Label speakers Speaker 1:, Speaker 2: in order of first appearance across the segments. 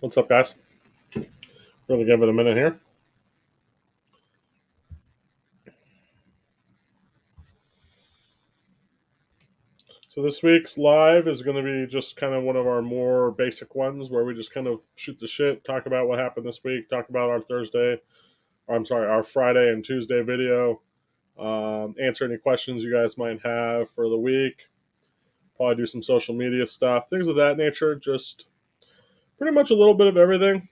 Speaker 1: What's up, guys? We're going to give it a minute here. So this week's live is going to be just kind of one of our more basic ones where we just kind of shoot the shit, talk about what happened this week, talk about our Friday and Tuesday video, answer any questions you guys might have for the week, probably do some social media stuff, things of that nature. Just pretty much a little bit of everything.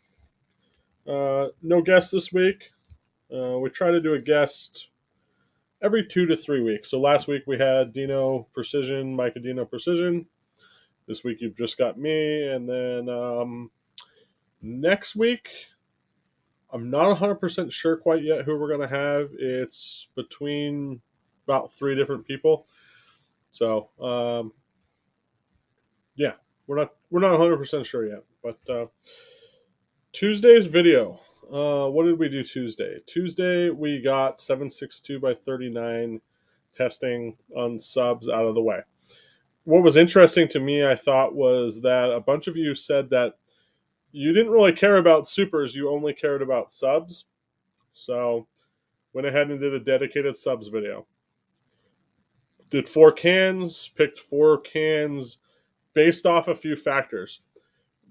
Speaker 1: No guest this week. We try to do a guest every 2 to 3 weeks. So last week we had Dino Precision, Micah Dino Precision. This week you've just got me, and then next week I'm not 100% sure quite yet who we're going to have. It's between about 3 different people. So yeah, we're not 100% sure yet. But Tuesday's video. What did we do Tuesday? Tuesday we got 762 by 39 testing on subs out of the way. What was interesting to me, I thought, was that a bunch of you said that you didn't really care about supers, you only cared about subs. So went ahead and did a dedicated subs video. Did 4 cans, picked 4 cans based off a few factors.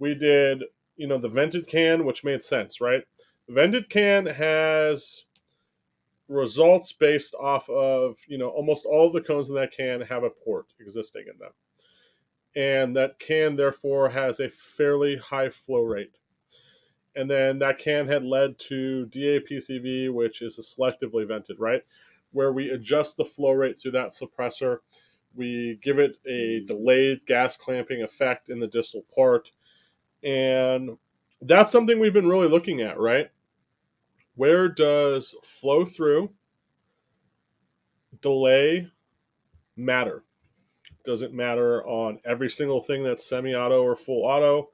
Speaker 1: We did, the vented can, which made sense, right? The vented can has results based off of, almost all of the cones in that can have a port existing in them. And that can, therefore, has a fairly high flow rate. And then that can had led to DAPCV, which is a selectively vented, right? Where we adjust the flow rate through that suppressor. We give it a delayed gas clamping effect in the distal part. And that's something we've been really looking at, right? Where does flow through, delay matter? Does it matter on every single thing that's semi-auto or full auto?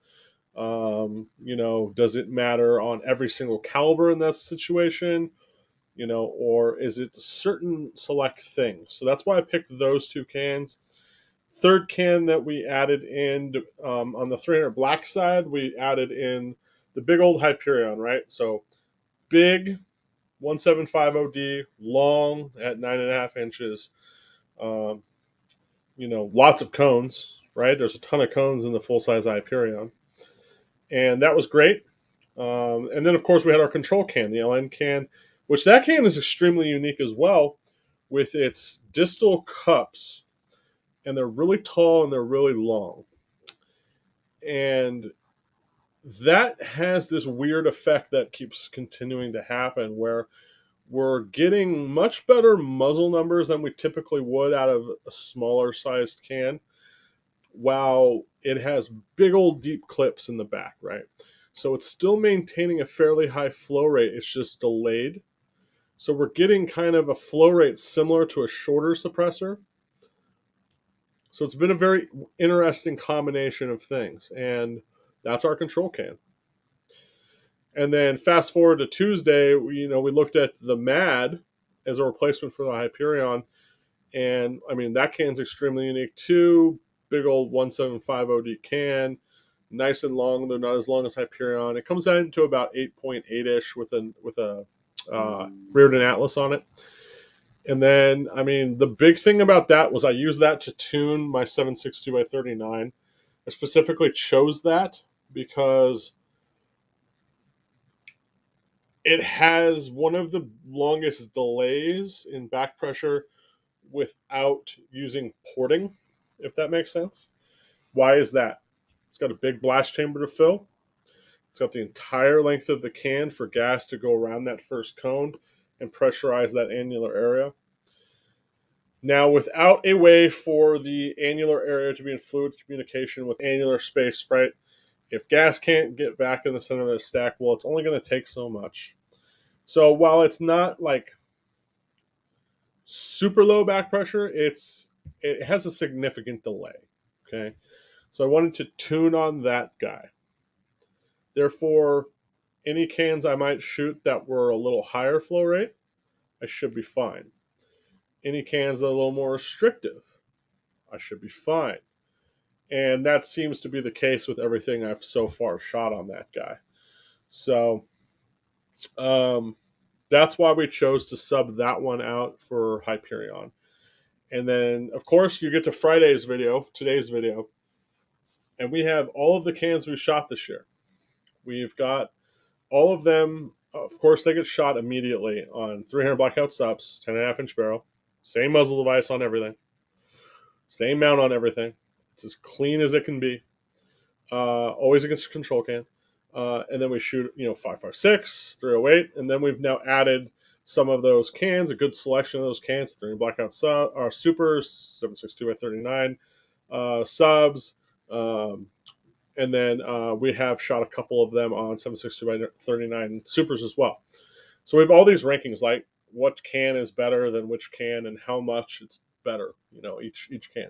Speaker 1: Does it matter on every single caliber in that situation? Or is it certain select things? So that's why I picked those 2 cans. Third can that we added in on the 300 black side, we added in the big old Hyperion, right? So big 1750D, long at 9.5 inches. Um, lots of cones, right? There's a ton of cones in the full size Hyperion. And that was great. And then, of course, we had our control can, the LN can, which that can is extremely unique as well with its distal cups. And they're really tall and they're really long. And that has this weird effect that keeps continuing to happen where we're getting much better muzzle numbers than we typically would out of a smaller sized can, while it has big old deep clips in the back, right? So it's still maintaining a fairly high flow rate. It's just delayed. So we're getting kind of a flow rate similar to a shorter suppressor. So it's been a very interesting combination of things. And that's our control can. And then fast forward to Tuesday, we looked at the MAD as a replacement for the Hyperion. And I mean, that can's extremely unique too. Big old 1750D can, nice and long. They're not as long as Hyperion. It comes out to about 8.8-ish with a Reardon Atlas on it. And then, I mean, the big thing about that was I used that to tune my 762 by 39. I specifically chose that because it has one of the longest delays in back pressure without using porting, if that makes sense. Why is that? It's got a big blast chamber to fill. It's got the entire length of the can for gas to go around that first cone and pressurize that annular area. Now, without a way for the annular area to be in fluid communication with annular space, right? If gas can't get back in the center of the stack, well, it's only going to take so much. So while it's not like super low back pressure, it has a significant delay. Okay, so I wanted to tune on that guy. Therefore, any cans I might shoot that were a little higher flow rate, I should be fine. Any cans that are a little more restrictive, I should be fine. And that seems to be the case with everything I've so far shot on that guy. So um, that's why we chose to sub that one out for Hyperion. And then, of course, you get to Friday's video, today's video, and we have all of the cans we shot this year. We've got all of them. Of course, they get shot immediately on 300 blackout subs, 10.5-inch barrel, same muzzle device on everything, same mount on everything. It's as clean as it can be. Always against a control can. And then we shoot, 5.56, 308, and then we've now added some of those cans, a good selection of those cans, 3 blackout supers, 7.62 by 39 subs, and then we have shot a couple of them on 7.62 by 39 supers as well. So we have all these rankings, like what can is better than which can and how much it's better, each can.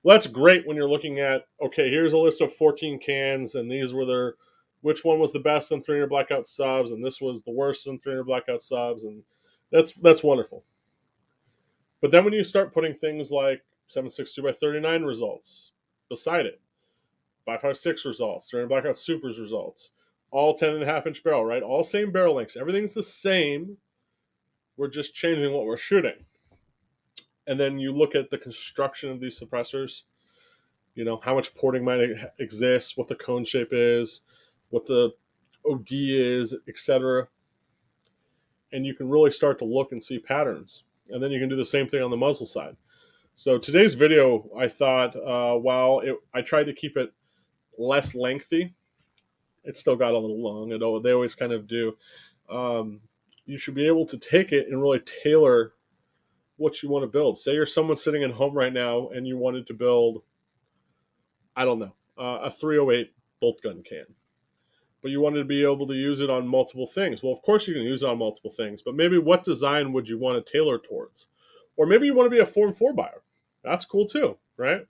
Speaker 1: Well, that's great when you're looking at, okay, here's a list of 14 cans, and these were their, which one was the best in 300 blackout subs, and this was the worst in 300 blackout subs, and that's wonderful. But then when you start putting things like 7.62 by 39 results beside it, 5.56 results, 300 blackout supers results, all 10.5-inch barrel, right? All same barrel lengths. Everything's the same. We're just changing what we're shooting. And then you look at the construction of these suppressors, how much porting might exist, what the cone shape is, what the OD is, etc. And you can really start to look and see patterns. And then you can do the same thing on the muzzle side. So today's video, I thought, I tried to keep it less lengthy, it still got a little long. They always kind of do. You should be able to take it and really tailor what you want to build. Say you're someone sitting at home right now and you wanted to build, I don't know, a 308 bolt gun can, but you wanted to be able to use it on multiple things. Well, of course you can use it on multiple things, but maybe what design would you want to tailor towards? Or maybe you want to be a Form 4 buyer. That's cool too, right?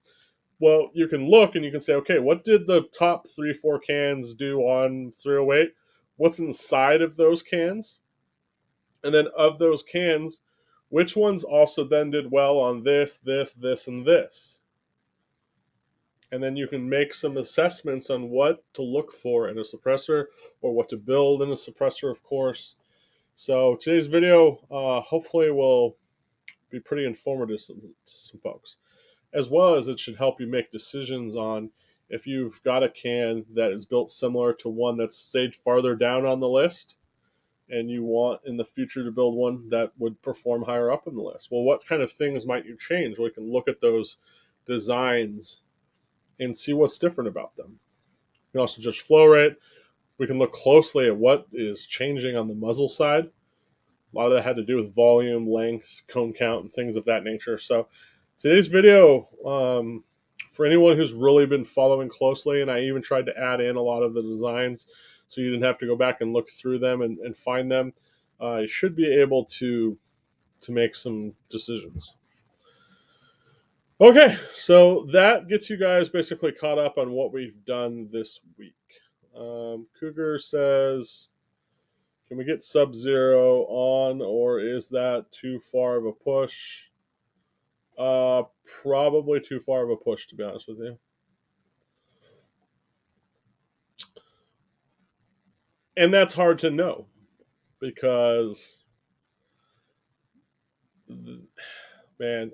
Speaker 1: Well, you can look and you can say, okay, what did the top 3-4 cans do on 308? What's inside of those cans? And then of those cans, which ones also then did well on this, and this? And then you can make some assessments on what to look for in a suppressor or what to build in a suppressor, of course. So today's video hopefully will be pretty informative to some folks, as well as it should help you make decisions on if you've got a can that is built similar to one that's staged farther down on the list and you want in the future to build one that would perform higher up in the list. Well, what kind of things might you change? We can look at those designs and see what's different about them. We can also judge flow rate. We can look closely at what is changing on the muzzle side. A lot of that had to do with volume, length, cone count, and things of that nature. So today's video, for anyone who's really been following closely, and I even tried to add in a lot of the designs so you didn't have to go back and look through them and find them, you should be able to make some decisions. Okay, so that gets you guys basically caught up on what we've done this week. Cougar says, can we get Sub-Zero on, or is that too far of a push? Probably too far of a push, to be honest with you. And that's hard to know because, man,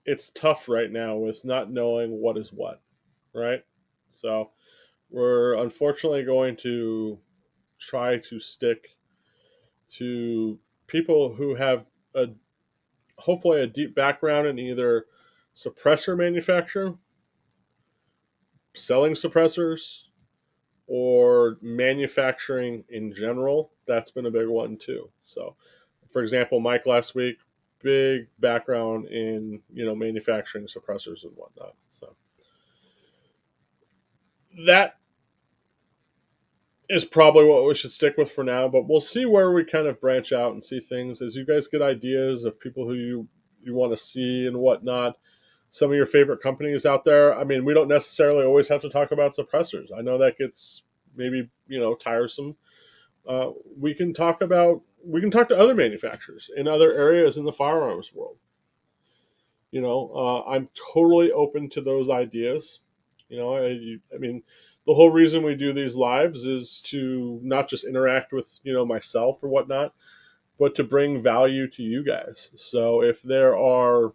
Speaker 1: it's tough right now with not knowing what is what, right? So we're unfortunately going to try to stick to people who have hopefully a deep background in either suppressor manufacture, selling suppressors, or manufacturing in general. That's been a big one too. So, for example, Mike last week, big background in manufacturing suppressors and whatnot. So that is probably what we should stick with for now. But we'll see where we kind of branch out and see things as you guys get ideas of people who you want to see and whatnot. Some of your favorite companies out there. I mean, we don't necessarily always have to talk about suppressors. I know that gets maybe tiresome. We can talk to other manufacturers in other areas in the firearms world. I'm totally open to those ideas. I mean, the whole reason we do these lives is to not just interact with myself or whatnot, but to bring value to you guys. So if there's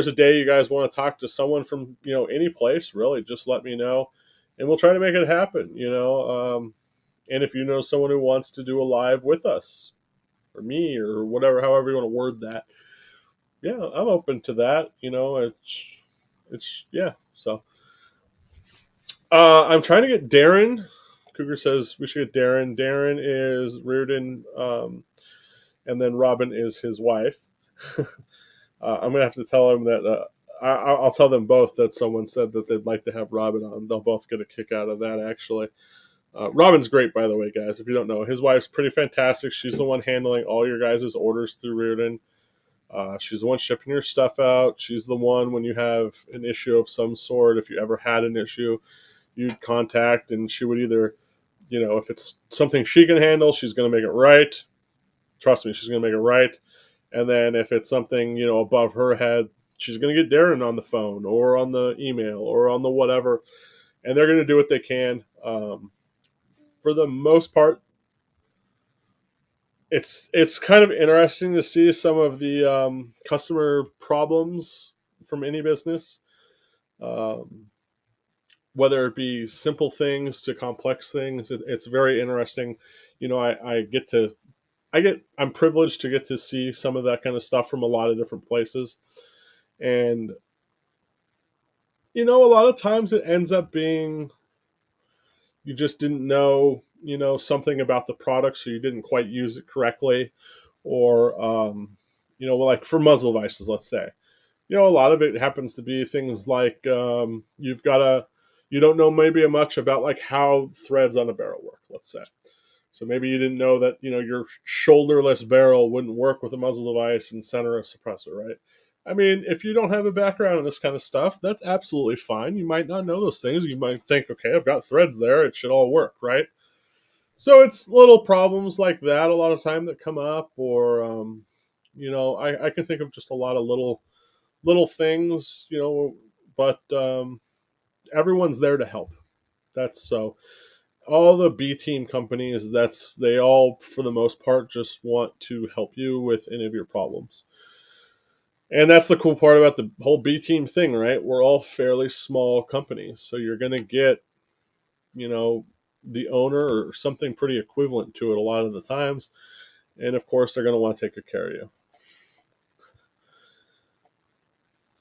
Speaker 1: a day you guys want to talk to someone from any place, really, just let me know, and we'll try to make it happen. And if you know someone who wants to do a live with us, or me, or whatever, however you want to word that, yeah, I'm open to that. It's yeah. So I'm trying to get Darren. Cougar says we should get Darren. Darren is Reardon, and then Robin is his wife. I'm gonna have to tell him that. I'll tell them both that someone said that they'd like to have Robin on. They'll both get a kick out of that, actually. Robin's great, by the way, guys. If you don't know, his wife's pretty fantastic. She's the one handling all your guys' orders through Reardon. She's the one shipping your stuff out. She's the one when you have an issue of some sort. If you ever had an issue, you'd contact, and she would either, if it's something she can handle, she's going to make it right. Trust me, she's going to make it right. And then if it's something, above her head, she's going to get Darren on the phone or on the email or on the whatever, and they're going to do what they can. For the most part, it's kind of interesting to see some of the customer problems from any business, um, whether it be simple things to complex things. It's very interesting. I'm privileged to get to see some of that kind of stuff from a lot of different places, and a lot of times it ends up being you just didn't know something about the product, so you didn't quite use it correctly, or like for muzzle devices, let's say. A lot of it happens to be things like you don't know maybe much about like how threads on a barrel work, let's say. So maybe you didn't know that your shoulderless barrel wouldn't work with a muzzle device and center a suppressor, right? I mean, if you don't have a background in this kind of stuff, that's absolutely fine. You might not know those things. You might think, okay, I've got threads there, it should all work, right? So it's little problems like that a lot of time that come up, or I can think of just a lot of little things, but everyone's there to help. That's so all the B team companies, they all for the most part just want to help you with any of your problems. And that's the cool part about the whole B team thing, right? We're all fairly small companies, so you're going to get, you know, the owner or something pretty equivalent to it a lot of the times, and of course they're going to want to take good care of you.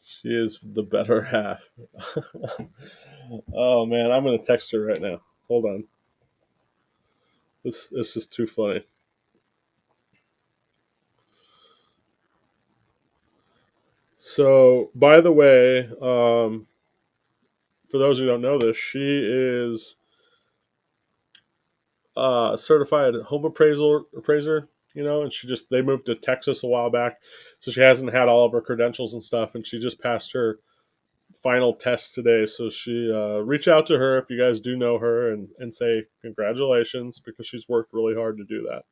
Speaker 1: She is the better half. Oh man, I'm going to text her right now. Hold on. This is too funny. So, by the way, for those who don't know this, she is certified home appraiser. And they moved to Texas a while back, so she hasn't had all of her credentials and stuff, and she just passed her final test today. So she reach out to her if you guys do know her, and say congratulations, because she's worked really hard to do that.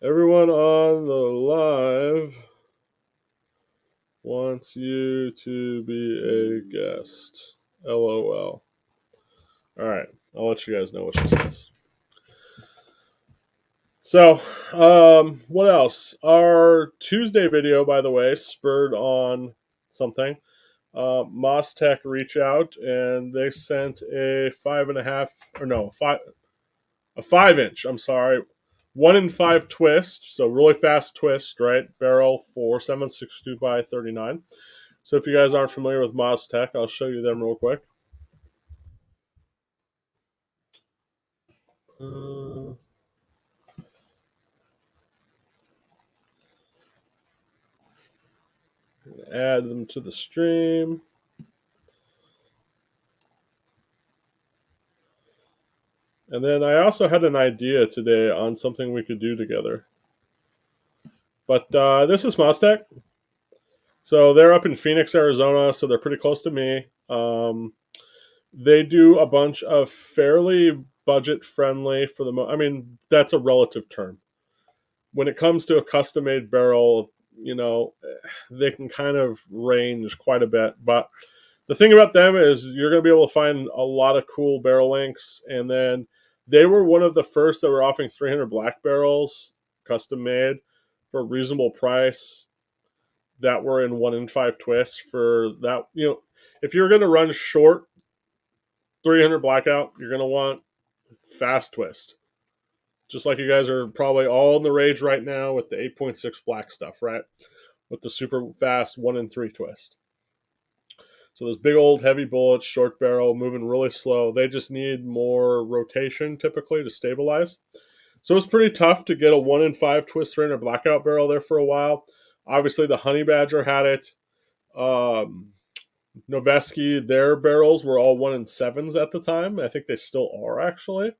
Speaker 1: Everyone on the live wants you to be a guest. LOL. All right, I'll let you guys know what she says. So, what else? Our Tuesday video, by the way, spurred on something. Mostech reach out, and they sent a 5-inch. I'm sorry, 1 in 5 twist. So really fast twist, right? Barrel for 762 by 39. So if you guys aren't familiar with Mostech, I'll show you them real quick. Add them to the stream. And then I also had an idea today on something we could do together. But this is Mostech. So they're up in Phoenix, Arizona, so they're pretty close to me. They do a bunch of fairly budget-friendly, I mean, that's a relative term. When it comes to a custom-made barrel, you know, they can kind of range quite a bit. But the thing about them is you're going to be able to find a lot of cool barrel lengths. And then they were one of the first that were offering 300 black barrels, custom made, for a reasonable price, that were in 1 in 5 twists. For that, if you're going to run short 300 blackout, you're going to want fast twist. Just like you guys are probably all in the rage right now with the 8.6 black stuff, right? With the super fast 1 in 3 twist. So those big old heavy bullets, short barrel, moving really slow. They just need more rotation typically to stabilize. So it's pretty tough to get a 1 in 5 twist 300 blackout barrel there for a while. Obviously, the Honey Badger had it. Noveski, their barrels were all 1 in 7s at the time. I think they still are, actually.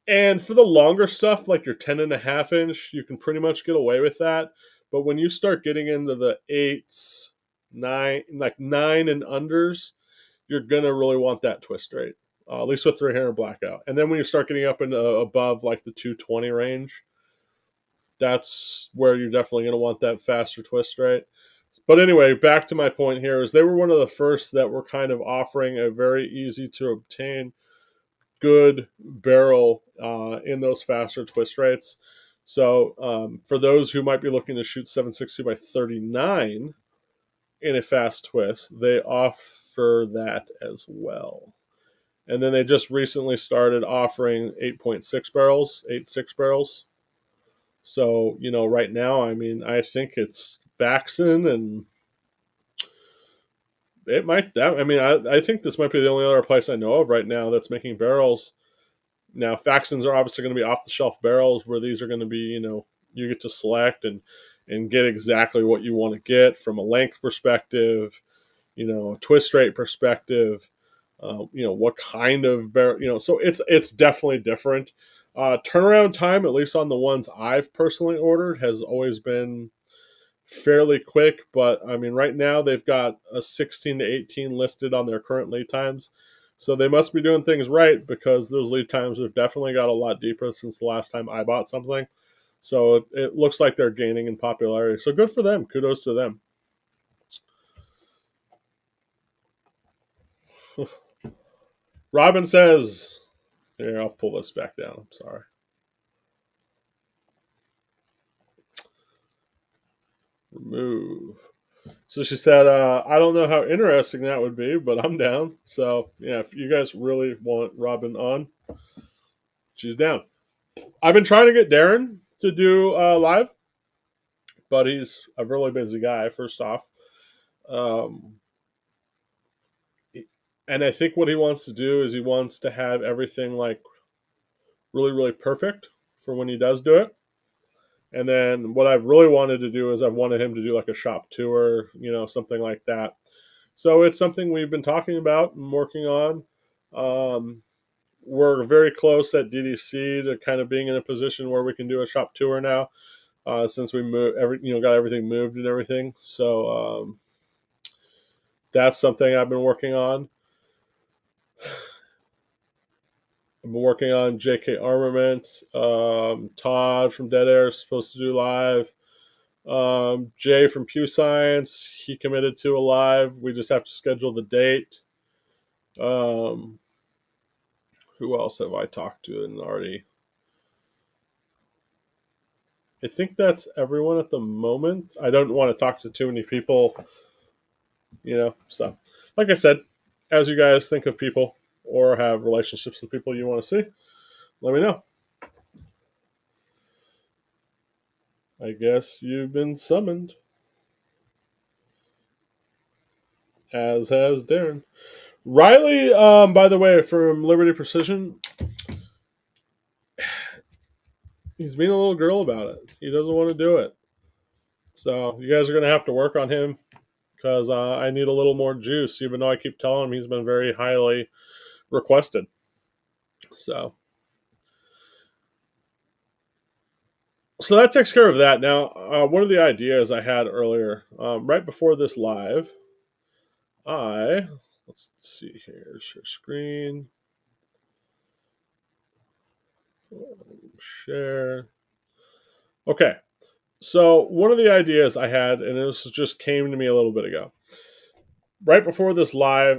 Speaker 1: And for the longer stuff, like your 10.5 inch, you can pretty much get away with that. But when you start getting into the 8s, 9 and unders, you're going to really want that twist rate, at least with 300 blackout. And then when you start getting up into above like the 220 range, that's where you're definitely going to want that faster twist rate. But anyway, back to my point here is they were one of the first that were kind of offering a very easy to obtain good barrel in those faster twist rates. So for those who might be looking to shoot 7.62 by 39 in a fast twist, they offer that as well. And then they just recently started offering 8.6 barrels, 8.6 barrels. So, right now, I mean, I think it's Faxon, and it might, I mean, I think this might be the only other place I know of right now that's making barrels. Now, Faxons are obviously going to be off the shelf barrels where these are going to be, you get to select and get exactly what you want to get from a length perspective, a twist rate perspective, what kind of barrel, so it's definitely different. Turnaround time, at least on the ones I've personally ordered, has always been fairly quick. But I mean, right now they've got a 16 to 18 listed on their current lead times. So they must be doing things right, because those lead times have definitely got a lot deeper since the last time I bought something. So it looks like they're gaining in popularity. So good for them. Kudos to them. Robin says, here, I'll pull this back down. I'm sorry. Remove. So she said, I don't know how interesting that would be, but I'm down. So, yeah, if you guys really want Robin on, she's down. I've been trying to get Darren to do live, but he's a really busy guy, first off. Um, and I think what he wants to do is he wants to have everything like really, really perfect for when he does do it. And then what I've really wanted to do is I've wanted him to do like a shop tour, something like that. So it's something we've been talking about and working on. We're very close at DDC to kind of being in a position where we can do a shop tour now, since we got everything moved and everything. So that's something I've been working on. I've been working on JK Armament. Todd from Dead Air is supposed to do live. Jay from Pew Science, he committed to a live. We just have to schedule the date. Who else have I talked to and already? I think that's everyone at the moment. I don't want to talk to too many people, So, like I said, as you guys think of people or have relationships with people you want to see, let me know. I guess you've been summoned, as has Darren. Riley, by the way, from Liberty Precision, he's being a little girl about it. He doesn't want to do it. So you guys are going to have to work on him, because I need a little more juice, even though I keep telling him he's been very highly requested. So that takes care of that. Now, one of the ideas I had earlier, right before this live, let's see here, share screen, share. Okay, So one of the ideas I had, and this just came to me a little bit ago, right before this live,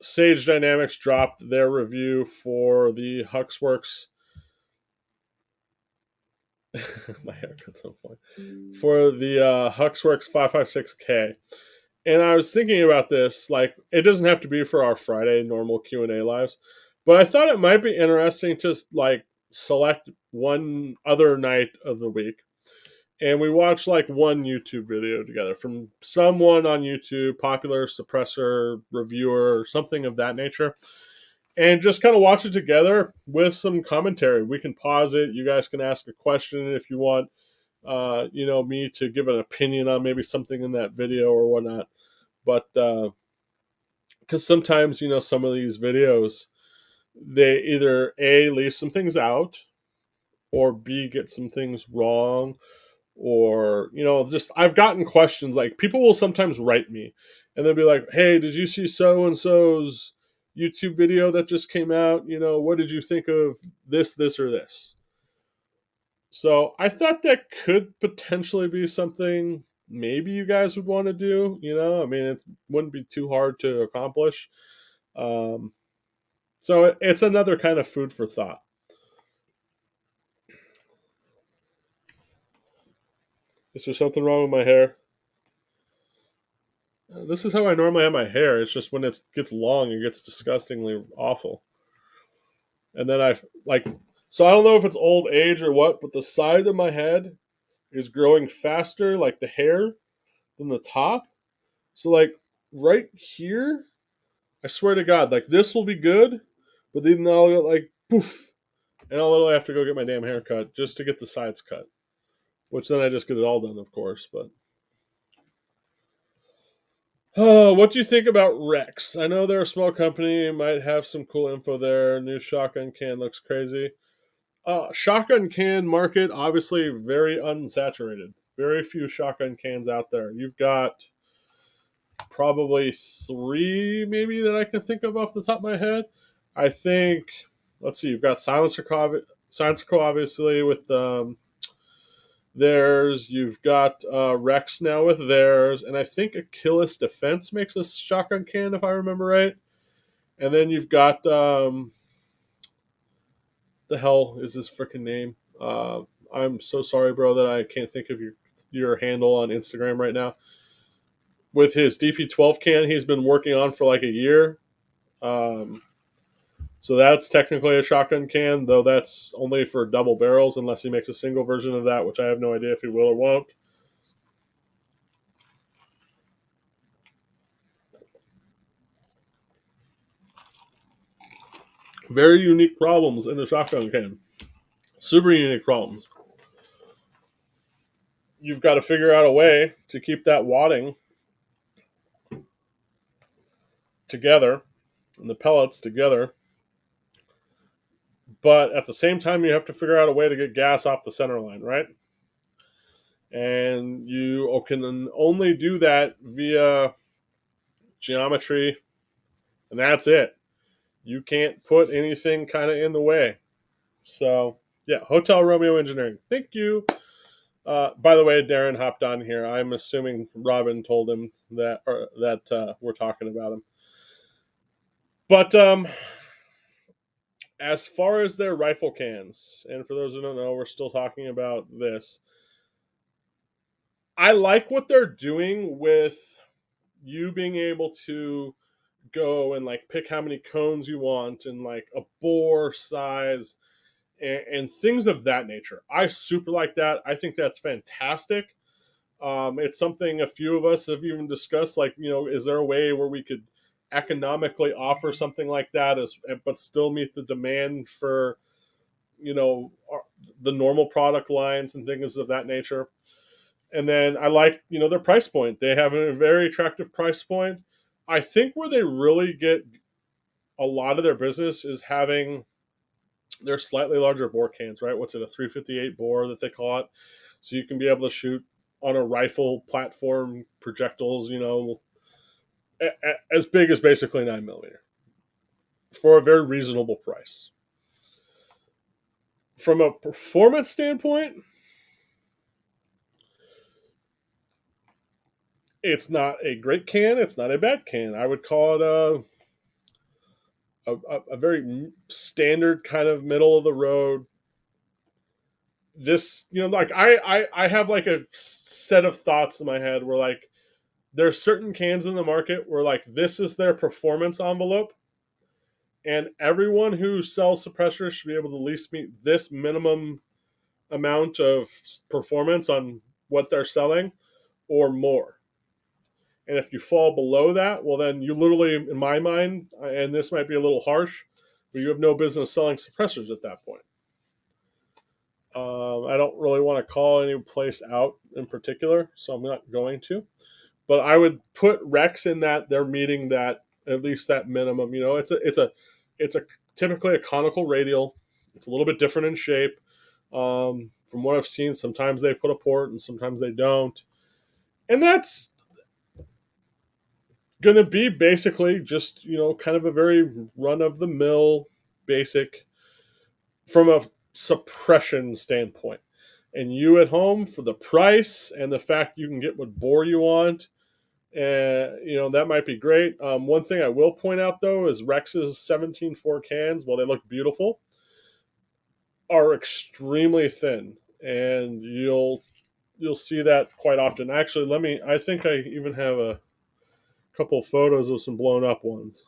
Speaker 1: Sage Dynamics dropped their review for the Huxworks. My haircut's on point. For the Huxworks 556K. And I was thinking about this, like, it doesn't have to be for our Friday normal Q&A lives, but I thought it might be interesting to, like, select one other night of the week and we watch like one YouTube video together from someone on YouTube, popular suppressor reviewer, or something of that nature, and just kind of watch it together with some commentary. We can pause it. You guys can ask a question if you want, me to give an opinion on maybe something in that video or whatnot. But because sometimes, some of these videos, they either A, leave some things out, or B, get some things wrong, or just I've gotten questions like people will sometimes write me and they'll be like, hey, did you see so and so's YouTube video that just came out? What did you think of this or this? So I thought that could potentially be something maybe you guys would want to do. I mean, it wouldn't be too hard to accomplish. um, so it's another kind of food for thought. Is there something wrong with my hair? This is how I normally have my hair. It's just when it gets long, it gets disgustingly awful. And then so I don't know if it's old age or what, but the side of my head is growing faster, like the hair, than the top. So, like, right here, I swear to God, like, this will be good, but then I'll get, like, poof, and I'll literally have to go get my damn hair cut just to get the sides cut, which then I just get it all done, of course, but. Oh, what do you think about Rex? I know they're a small company, might have some cool info there. New shotgun can looks crazy. Shotgun can market, obviously very unsaturated. Very few shotgun cans out there. You've got probably three, maybe, that I can think of off the top of my head. I think, let's see, you've got Silencer Co. obviously with theirs. You've got Rex now with theirs. And I think Achilles Defense makes a shotgun can, if I remember right. And then you've got the hell is this freaking name? I'm so sorry, bro, that I can't think of your handle on Instagram right now. With his DP12 can, he's been working on for like a year. So that's technically a shotgun can, though that's only for double barrels, unless he makes a single version of that, which I have no idea if he will or won't. Very unique problems in the shotgun can. Super unique problems. You've got to figure out a way to keep that wadding together and the pellets together, but at the same time you have to figure out a way to get gas off the center line, right? And you can only do that via geometry, and that's it. You can't put anything kind of in the way. So yeah, Hotel Romeo Engineering, thank you. By the way, Darren hopped on here. I'm assuming Robin told him that we're talking about him. But as far as their rifle cans, and for those who don't know, we're still talking about this. I like what they're doing with you being able to go and like pick how many cones you want and like a bore size and things of that nature. I super like that. I think that's fantastic. It's something a few of us have even discussed. Like, is there a way where we could economically offer something like that, but still meet the demand for the normal product lines and things of that nature? And then I like their price point. They have a very attractive price point. I think where they really get a lot of their business is having their slightly larger bore cans, right? What's it, a 358 bore that they call it? So you can be able to shoot on a rifle platform projectiles, as big as basically 9mm for a very reasonable price. From a performance standpoint, It's not a great can. It's not a bad can. I would call it a very standard kind of middle of the road. This, like I have like a set of thoughts in my head where like there's certain cans in the market where like this is their performance envelope, and everyone who sells suppressors should be able to at least meet this minimum amount of performance on what they're selling or more. And if you fall below that, well, then you literally, in my mind, and this might be a little harsh, but you have no business selling suppressors at that point. I don't really want to call any place out in particular, so I'm not going to. But I would put Rex in that they're meeting that, at least that minimum. It's a typically a conical radial. It's a little bit different in shape. From what I've seen, sometimes they put a port and sometimes they don't, and that's going to be basically just kind of a very run of the mill basic from a suppression standpoint. And you at home, for the price and the fact you can get what bore you want, that might be great. One thing I will point out though is Rex's 17.4 cans, while they look beautiful, are extremely thin, and you'll see that quite often. Actually, I think I even have a couple of photos of some blown up ones.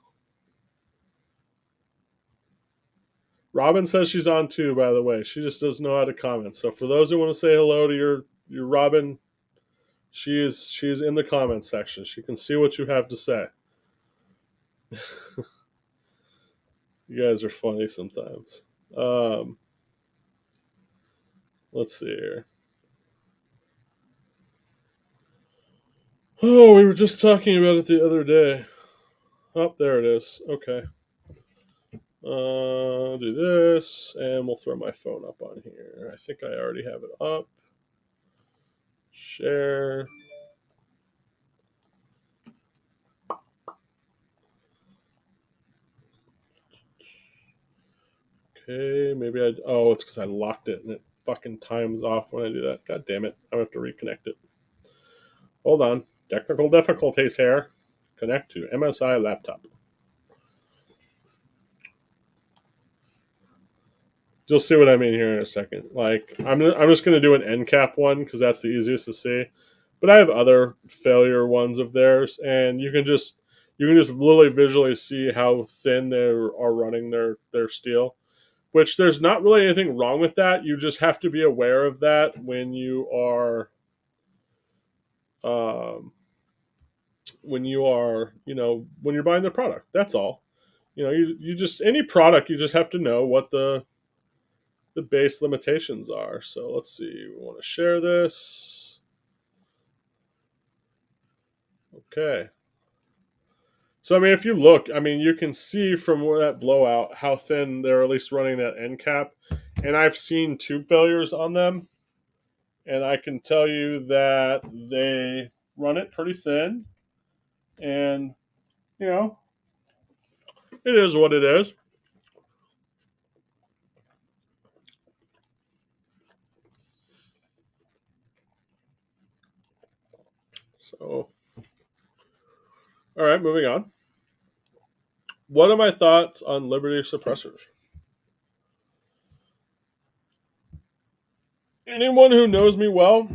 Speaker 1: Robin says she's on too, by the way. She just doesn't know how to comment. So for those who want to say hello to your Robin, she's in the comment section. She can see what you have to say. You guys are funny sometimes. Let's see here. Oh, we were just talking about it the other day. Oh, there it is. Okay. Do this, and we'll throw my phone up on here. I think I already have it up. Share. Okay, maybe I. Oh, it's because I locked it and it fucking times off when I do that. God damn it! I have to reconnect it. Hold on. Technical difficulties here. Connect to MSI laptop. You'll see what I mean here in a second. Like I'm just gonna do an end cap one because that's the easiest to see. But I have other failure ones of theirs, and you can just literally visually see how thin they are running their steel. Which there's not really anything wrong with that. You just have to be aware of that um, when you're buying the product. That's all. You just any product you just have to know what the base limitations are. So let's see. We want to share this. Okay. So I mean, if you look, I mean, you can see from where that blowout how thin they're at least running that end cap, and I've seen tube failures on them, and I can tell you that they run it pretty thin, and you know, it is what it is. So, all right, moving on. What are my thoughts on Liberty suppressors? Anyone who knows me well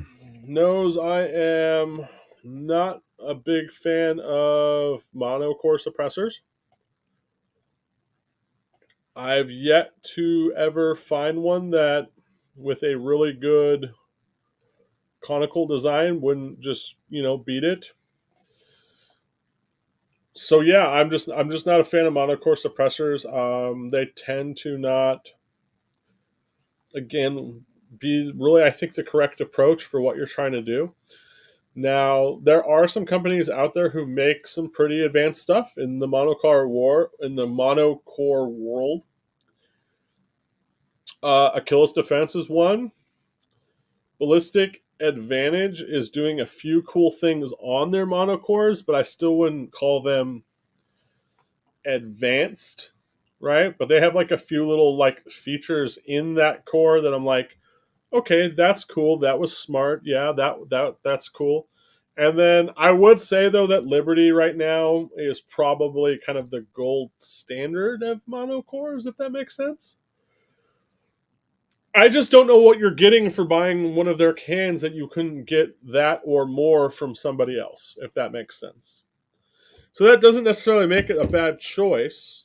Speaker 1: knows I am not a big fan of monocore suppressors. I've yet to ever find one that, with a really good conical design, wouldn't just beat it. So yeah, I'm just not a fan of monocore suppressors. They tend to not, again, be really, I think, the correct approach for what you're trying to do. Now, there are some companies out there who make some pretty advanced stuff in the monocore world. Achilles Defense is one. Ballistic Advantage is doing a few cool things on their monocores, but I still wouldn't call them advanced, right? But they have like a few little like features in that core that I'm like, okay, that's cool. That was smart. Yeah, that's cool. And then I would say though that Liberty right now is probably kind of the gold standard of monocores, if that makes sense. I just don't know what you're getting for buying one of their cans that you couldn't get that or more from somebody else, if that makes sense. So that doesn't necessarily make it a bad choice,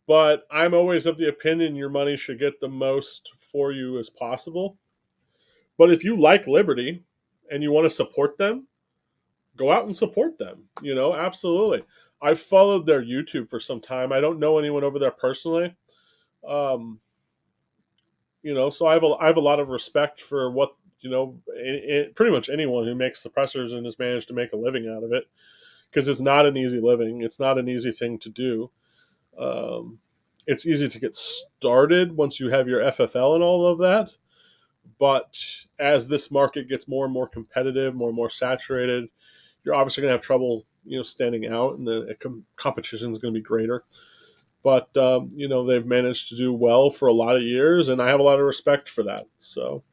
Speaker 1: but I'm always of the opinion your money should get the most for you as possible. But if you like Liberty and you want to support them, go out and support them. Absolutely. I've followed their YouTube for some time. I don't know anyone over there personally. Um, so I have a lot of respect for what pretty much anyone who makes suppressors and has managed to make a living out of it, because it's not an easy living. It's not an easy thing to do. Um, it's easy to get started once you have your FFL and all of that. But as this market gets more and more competitive, more and more saturated, you're obviously going to have trouble, standing out, and the competition is going to be greater. But they've managed to do well for a lot of years, and I have a lot of respect for that. So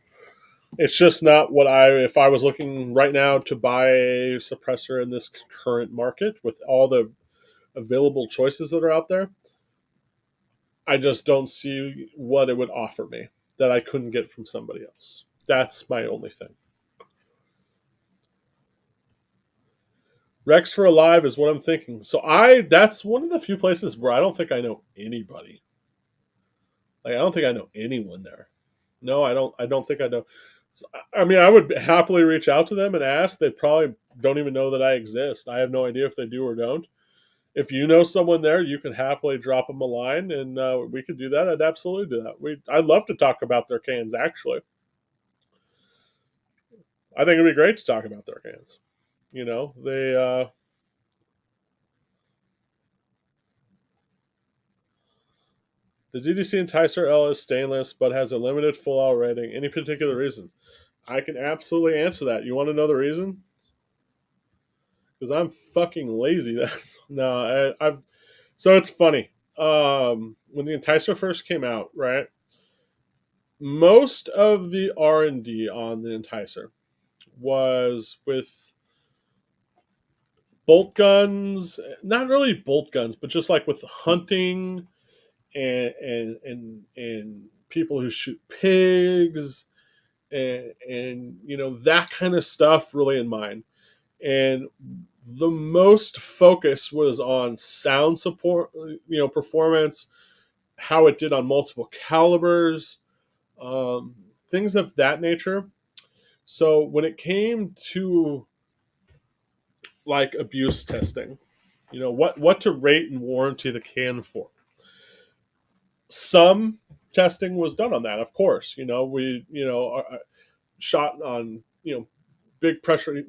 Speaker 1: it's just not what if I was looking right now to buy a suppressor in this current market with all the available choices that are out there, I just don't see what it would offer me that I couldn't get from somebody else. That's my only thing. Rex for Alive is what I'm thinking. So that's one of the few places where I don't think I know anybody. Like, I don't think I know anyone there. No, I don't think I know. I mean, I would happily reach out to them and ask. They probably don't even know that I exist. I have no idea if they do or don't. If you know someone there, you can happily drop them a line, and we could do that. I'd absolutely do that. I'd love to talk about their cans. Actually, I think it'd be great to talk about their cans. They the DDC Enticer L is stainless, but has a limited full out rating. Any particular reason? I can absolutely answer that. You want to know the reason? Because I'm fucking lazy. That's no, I've. So it's funny. When the Enticer first came out, right? Most of the R&D on the Enticer was with bolt guns, not really bolt guns, but just like with hunting and people who shoot pigs and that kind of stuff really in mind. And the most focus was on sound support, performance, how it did on multiple calibers, um, things of that nature. So when it came to like abuse testing, what to rate and warranty the can for, some testing was done on that. Of course, we shot on big pressure.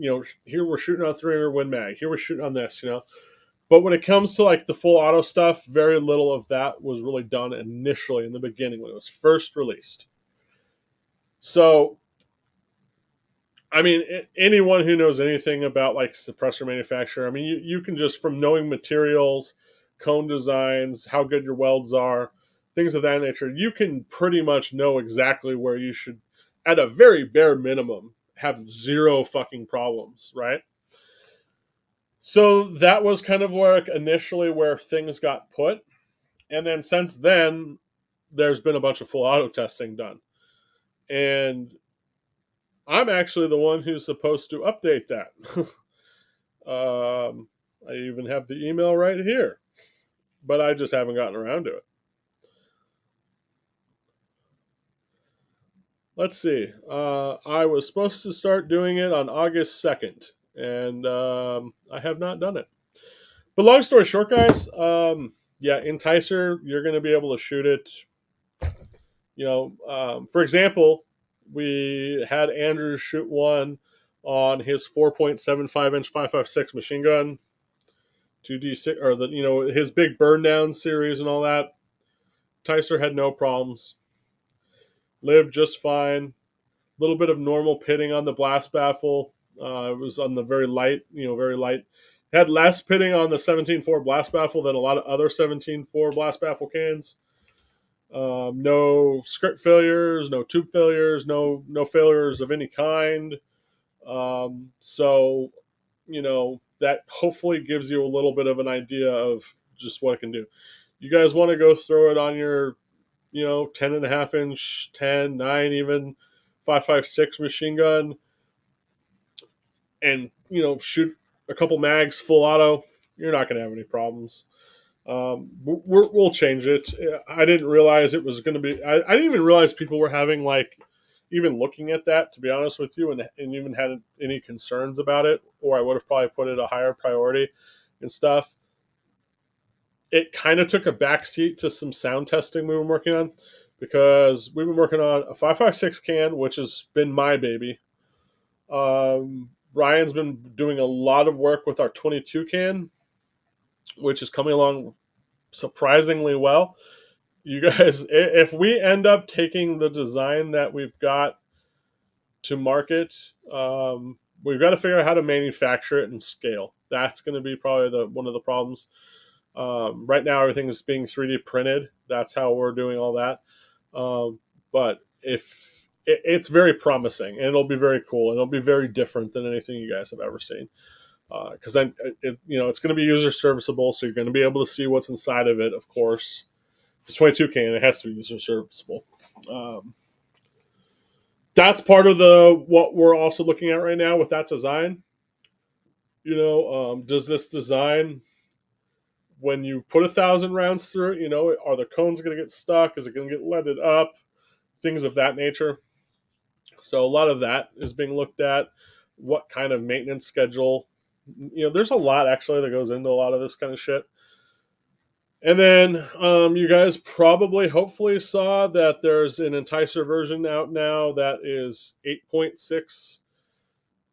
Speaker 1: Here we're shooting on 300 Win Mag. Here we're shooting on this. But when it comes to like the full auto stuff, very little of that was really done initially in the beginning when it was first released. So, I mean, anyone who knows anything about like suppressor manufacture, I mean, you can just, from knowing materials, cone designs, how good your welds are, things of that nature, you can pretty much know exactly where you should, at a very bare minimum, have zero fucking problems, right? So that was kind of where initially where things got put. And then since then, there's been a bunch of full auto testing done. And I'm actually the one who's supposed to update that. I even have the email right here, but I just haven't gotten around to it. Let's see. I was supposed to start doing it on August 2nd, and I have not done it. But long story short, guys, yeah, Enticer, you're going to be able to shoot it. For example, we had Andrew shoot one on his 4.75 inch 5.56 machine gun, 2D6, or his big burn down series and all that. Enticer had no problems, lived just fine. A little bit of normal pitting on the blast baffle. It was on the very light, very light. Had less pitting on the 17.4 blast baffle than a lot of other 17.4 blast baffle cans. No script failures, no tube failures, no failures of any kind. So, that hopefully gives you a little bit of an idea of just what it can do. You guys want to go throw it on your, 10.5 inch, 10, 9, even 5.56 machine gun and, shoot a couple mags full auto, you're not going to have any problems. We'll change it. I didn't realize it was going to be. I didn't even realize people were having like even looking at that. To be honest with you, and even had any concerns about it, or I would have probably put it a higher priority and stuff. It kind of took a backseat to some sound testing we've been working on because we've been working on a 5.56 can, which has been my baby. Ryan's been doing a lot of work with our 22 can, which is coming along surprisingly well. You guys, if we end up taking the design that we've got to market, we've got to figure out how to manufacture it and scale. That's going to be probably one of the problems. Right now, everything is being 3D printed. That's how we're doing all that. But if it's very promising, and it'll be very cool, and it'll be very different than anything you guys have ever seen. Because then, it's going to be user serviceable, so you're going to be able to see what's inside of it. Of course, it's a 22 can; it has to be user serviceable. That's part of what we're also looking at right now with that design. Does this design, when you put 1,000 rounds through it, are the cones going to get stuck? Is it going to get leaded up? Things of that nature. So a lot of that is being looked at. What kind of maintenance schedule? There's a lot actually that goes into a lot of this kind of shit. And then you guys probably, hopefully, saw that there's an Enticer version out now that is 8.6.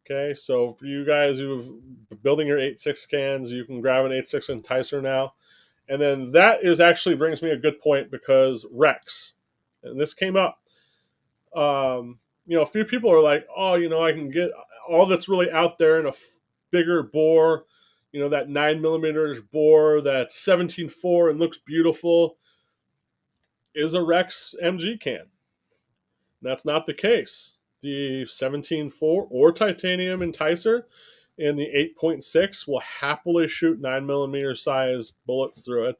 Speaker 1: Okay, so for you guys who are building your 8.6 cans, you can grab an 8.6 Enticer now. And then that brings me a good point because Rex, and this came up. A few people are like, oh, I can get all that's really out there in a bigger bore, that 9 millimeters bore, that 17.4 and looks beautiful, is a Rex MG can. That's not the case. The 17.4 or titanium Enticer and the 8.6 will happily shoot 9 millimeter size bullets through it.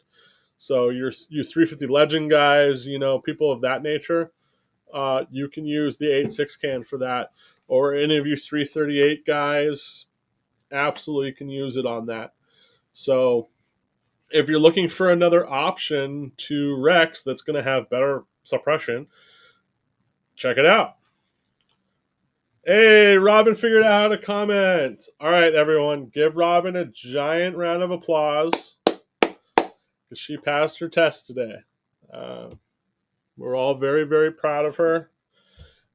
Speaker 1: So you 350 Legend guys, people of that nature, you can use the 8.6 can for that. Or any of you 338 guys, absolutely can use it on that. So if you're looking for another option to Rex that's going to have better suppression, check it out. Hey, Robin figured out how to comment. All right, everyone, give Robin a giant round of applause because she passed her test today. We're all very, very proud of her,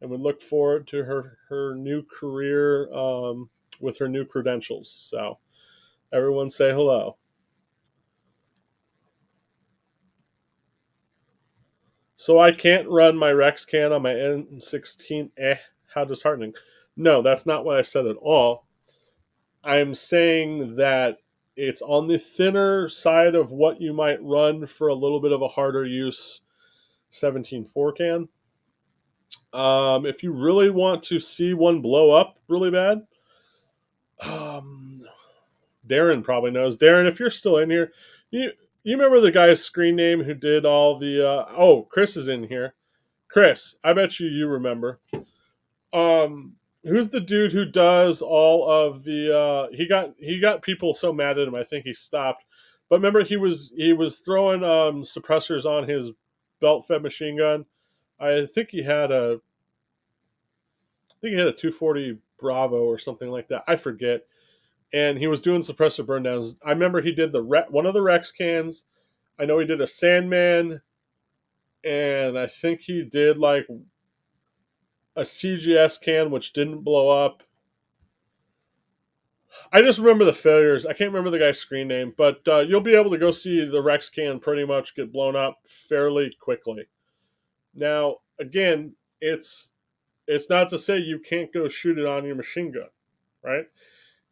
Speaker 1: and we look forward to her new career with her new credentials. So, everyone say hello. So I can't run my Rex can on my N16. How disheartening. No, that's not what I said at all. I'm saying that it's on the thinner side of what you might run for a little bit of a harder use 17.4 can. If you really want to see one blow up really bad, Darren probably knows. Darren, if you're still in here, you remember the guy's screen name who did all the Chris is in here. Chris, I bet you remember. Who's the dude who does all of the he got people so mad at him I think he stopped. But remember he was throwing suppressors on his belt fed machine gun. I think he had a 240 Bravo or something like that. I forget. And he was doing suppressor burn downs. I remember he did one of the Rex cans. I know he did a Sandman, and I think he did like a CGS can which didn't blow up. I just remember the failures. I can't remember the guy's screen name, but you'll be able to go see the Rex can pretty much get blown up fairly quickly. Now, again, it's not to say you can't go shoot it on your machine gun, right?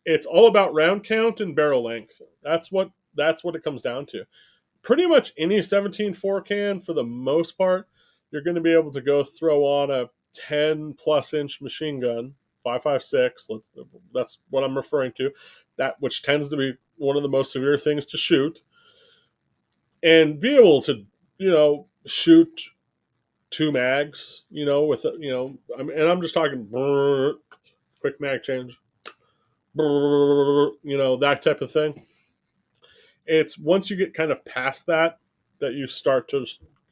Speaker 1: It's all about round count and barrel length. That's what it comes down to. Pretty much any 17.4 can, for the most part, you're going to be able to go throw on a 10 plus inch machine gun .556. That's what I'm referring to. That which tends to be one of the most severe things to shoot, and be able to shoot two mags, with and I'm just talking quick mag change, that type of thing. It's once you get kind of past that you start to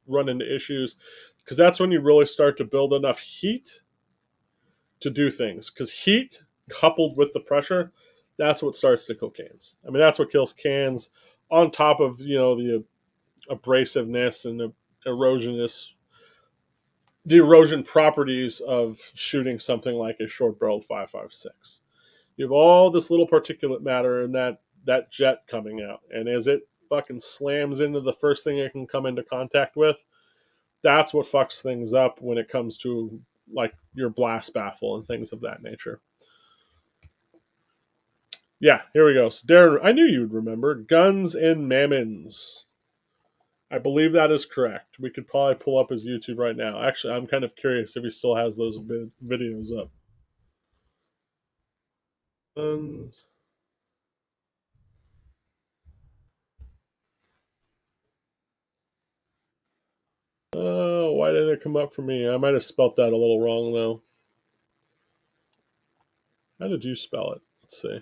Speaker 1: run into issues, because that's when you really start to build enough heat to do things. Because heat coupled with the pressure, that's what starts to kill cans. I mean, that's what kills cans on top of the abrasiveness and the erosion properties of shooting something like a short barreled 5.56. You have all this little particulate matter in that jet coming out, and as it fucking slams into the first thing it can come into contact with, that's what fucks things up when it comes to like your blast baffle and things of that nature. Yeah, here we go. So Darren, I knew you'd remember Guns and Mammons. I believe that is correct. We could probably pull up his YouTube right now. Actually, I'm kind of curious if he still has those videos up. Guns. Oh, why didn't it come up for me? I might have spelt that a little wrong, though. How did you spell it? Let's see.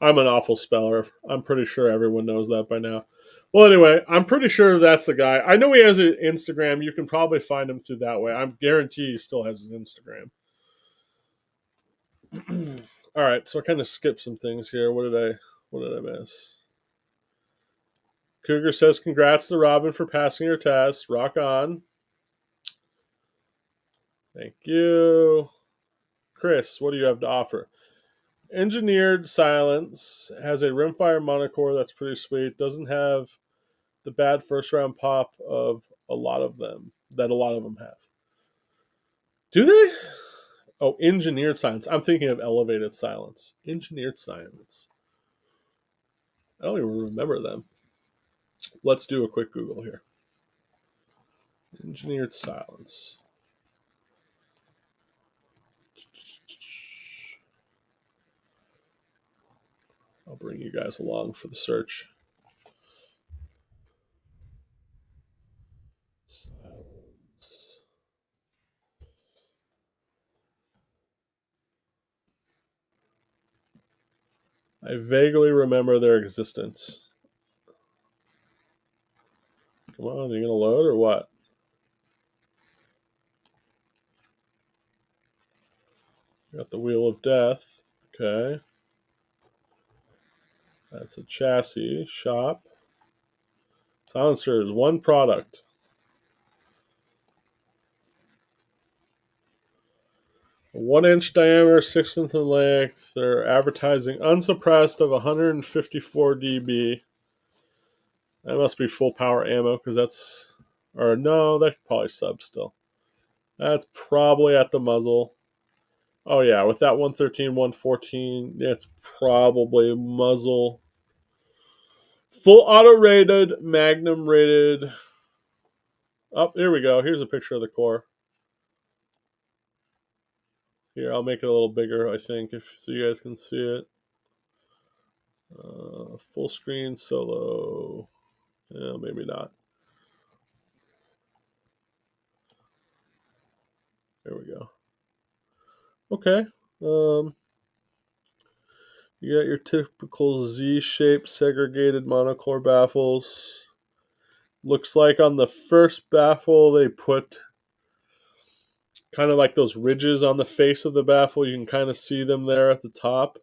Speaker 1: I'm an awful speller. I'm pretty sure everyone knows that by now. Well, anyway, I'm pretty sure that's the guy. I know he has an Instagram. You can probably find him through that way. I'm guarantee he still has his Instagram. All right, so I kind of skipped some things here. What did I miss? Cougar says, "Congrats to Robin for passing her test. Rock on." Thank you, Chris. What do you have to offer? Engineered Silence has a rimfire monocore that's pretty sweet. Doesn't have the bad first round pop of a lot of them have. Do they? Oh, Engineered Silence. I'm thinking of Elevated Silence. Engineered Silence. I don't even remember them. Let's do a quick Google here. Engineered Silence. I'll bring you guys along for the search. Silence. I vaguely remember their existence. Come on, are you going to load or what? Got the Wheel of Death. Okay. That's a chassis shop. Silencer is one product. 1-inch diameter, 6-inch in length. They're advertising unsuppressed of 154 dB. That must be full power ammo because that's, or no, that could probably sub still. That's probably at the muzzle. Oh yeah, with that 113, 114, it's probably muzzle. Full auto rated, Magnum rated. Oh, here we go. Here's a picture of the core. Here, I'll make it a little bigger, I think, so you guys can see it. Full screen solo. Yeah, maybe not. There we go. Okay. You got your typical Z-shaped segregated monocore baffles. Looks like on the first baffle they put kind of like those ridges on the face of the baffle. You can kind of see them there at the top.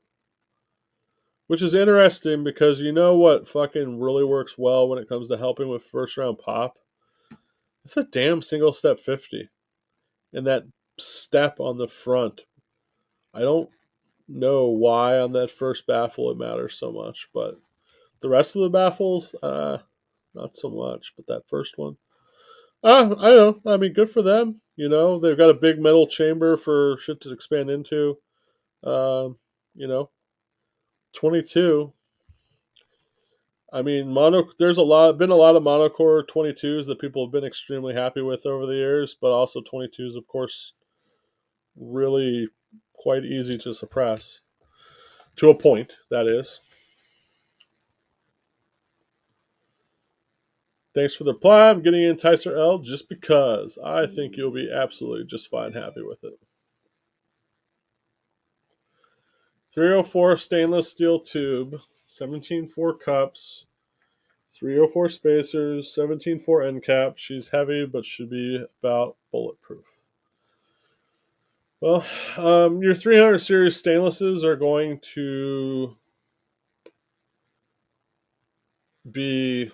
Speaker 1: Which is interesting because you know what fucking really works well when it comes to helping with first round pop? It's a damn single step 50. And that step on the front. I don't know why on that first baffle it matters so much, but the rest of the baffles, not so much. But that first one, I don't know. I mean, good for them. They've got a big metal chamber for shit to expand into. You know, 22. I mean, there's been a lot of monocore 22s that people have been extremely happy with over the years, but also 22s, of course, really quite easy to suppress. To a point, that is. Thanks for the reply. I'm getting Enticer L just because I think you'll be absolutely just fine happy with it. 304 stainless steel tube, 17.4 cups, 304 spacers, 17.4 end cap. She's heavy, but should be about bulletproof. Well, your 300 series stainlesses are going to be